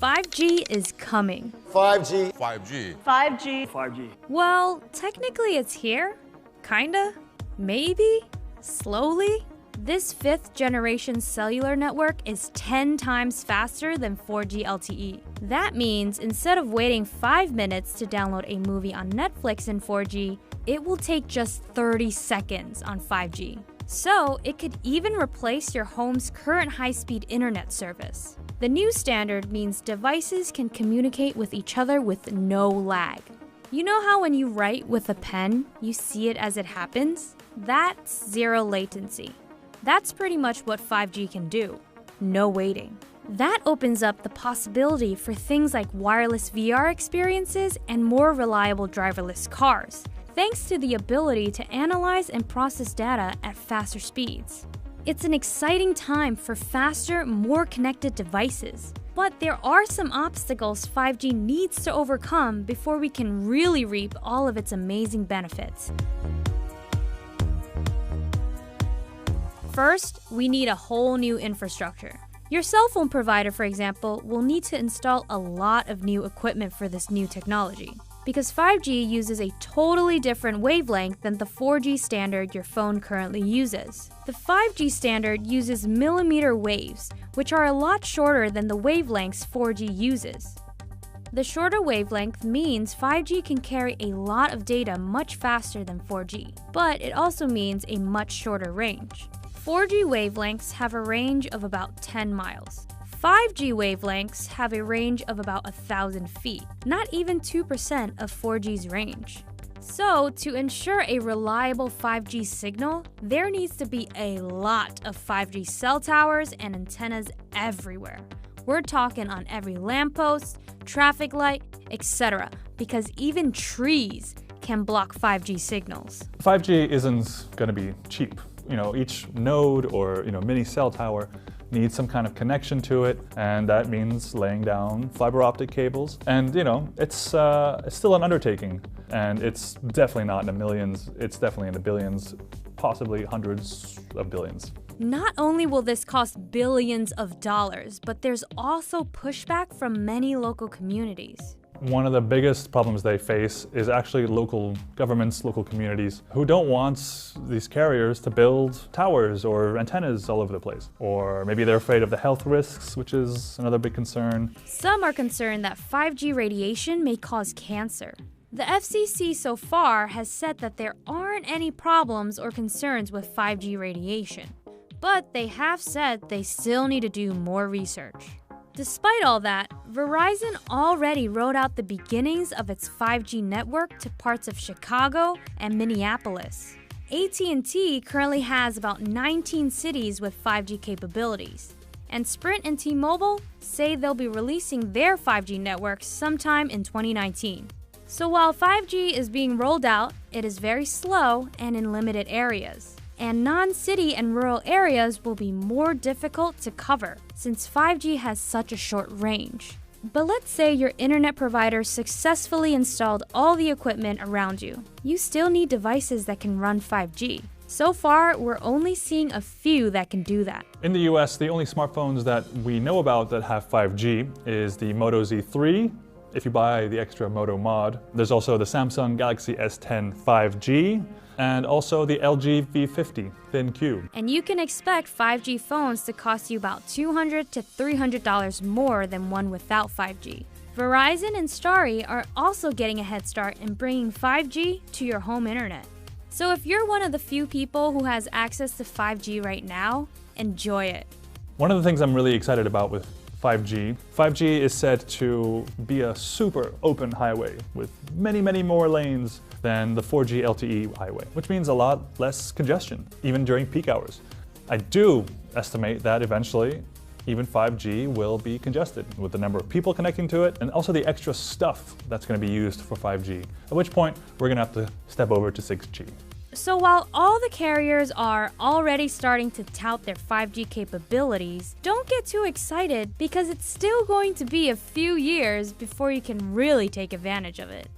5G is coming. 5G. 5G. 5G. 5G. Well, technically it's here. Kinda. Maybe. Slowly. This 5th generation cellular network is 10 times faster than 4G LTE. That means instead of waiting 5 minutes to download a movie on Netflix in 4G, it will take just 30 seconds on 5G. So it could even replace your home's current high-speed internet service. The new standard means devices can communicate with each other with no lag. You know how when you write with a pen, you see it as it happens? That's zero latency. That's pretty much what 5G can do. No waiting. That opens up the possibility for things like wireless VR experiences and more reliable driverless cars, thanks to the ability to analyze and process data at faster speeds. It's an exciting time for faster, more connected devices. But there are some obstacles 5G needs to overcome before we can really reap all of its amazing benefits. First, we need a whole new infrastructure. Your cell phone provider, for example, will need to install a lot of new equipment for this new technology, because 5G uses a totally different wavelength than the 4G standard your phone currently uses. The 5G standard uses millimeter waves, which are a lot shorter than the wavelengths 4G uses. The shorter wavelength means 5G can carry a lot of data much faster than 4G, but it also means a much shorter range. 4G wavelengths have a range of about 10 miles. 5G wavelengths have a range of about 1,000 feet, not even 2% of 4G's range. So, to ensure a reliable 5G signal, there needs to be a lot of 5G cell towers and antennas everywhere. We're talking on every lamppost, traffic light, etc., because even trees can block 5G signals. 5G isn't going to be cheap. Each node or mini cell tower needs some kind of connection to it, and that means laying down fiber optic cables. And it's still an undertaking, and it's definitely not in the millions. It's definitely in the billions, possibly hundreds of billions. Not only will this cost billions of dollars, but there's also pushback from many local communities. One of the biggest problems they face is actually local governments, local communities, who don't want these carriers to build towers or antennas all over the place. Or maybe they're afraid of the health risks, which is another big concern. Some are concerned that 5G radiation may cause cancer. The FCC so far has said that there aren't any problems or concerns with 5G radiation. But they have said they still need to do more research. Despite all that, Verizon already rolled out the beginnings of its 5G network to parts of Chicago and Minneapolis. AT&T currently has about 19 cities with 5G capabilities. And Sprint and T-Mobile say they'll be releasing their 5G networks sometime in 2019. So while 5G is being rolled out, it is very slow and in limited areas. And non-city and rural areas will be more difficult to cover since 5G has such a short range. But let's say your internet provider successfully installed all the equipment around you. You still need devices that can run 5G. So far, we're only seeing a few that can do that. In the US, the only smartphones that we know about that have 5G is the Moto Z3, if you buy the extra Moto mod. There's also the Samsung Galaxy S10 5G, and also the LG V50 Thin Cube. And you can expect 5G phones to cost you about $200 to $300 more than one without 5G. Verizon and Starry are also getting a head start in bringing 5G to your home internet. So if you're one of the few people who has access to 5G right now, enjoy it. One of the things I'm really excited about with 5G is said to be a super open highway with many, many more lanes than the 4G LTE highway, which means a lot less congestion, even during peak hours. I do estimate that eventually even 5G will be congested with the number of people connecting to it and also the extra stuff that's going to be used for 5G, at which point we're going to have to step over to 6G. So while all the carriers are already starting to tout their 5G capabilities, don't get too excited because it's still going to be a few years before you can really take advantage of it.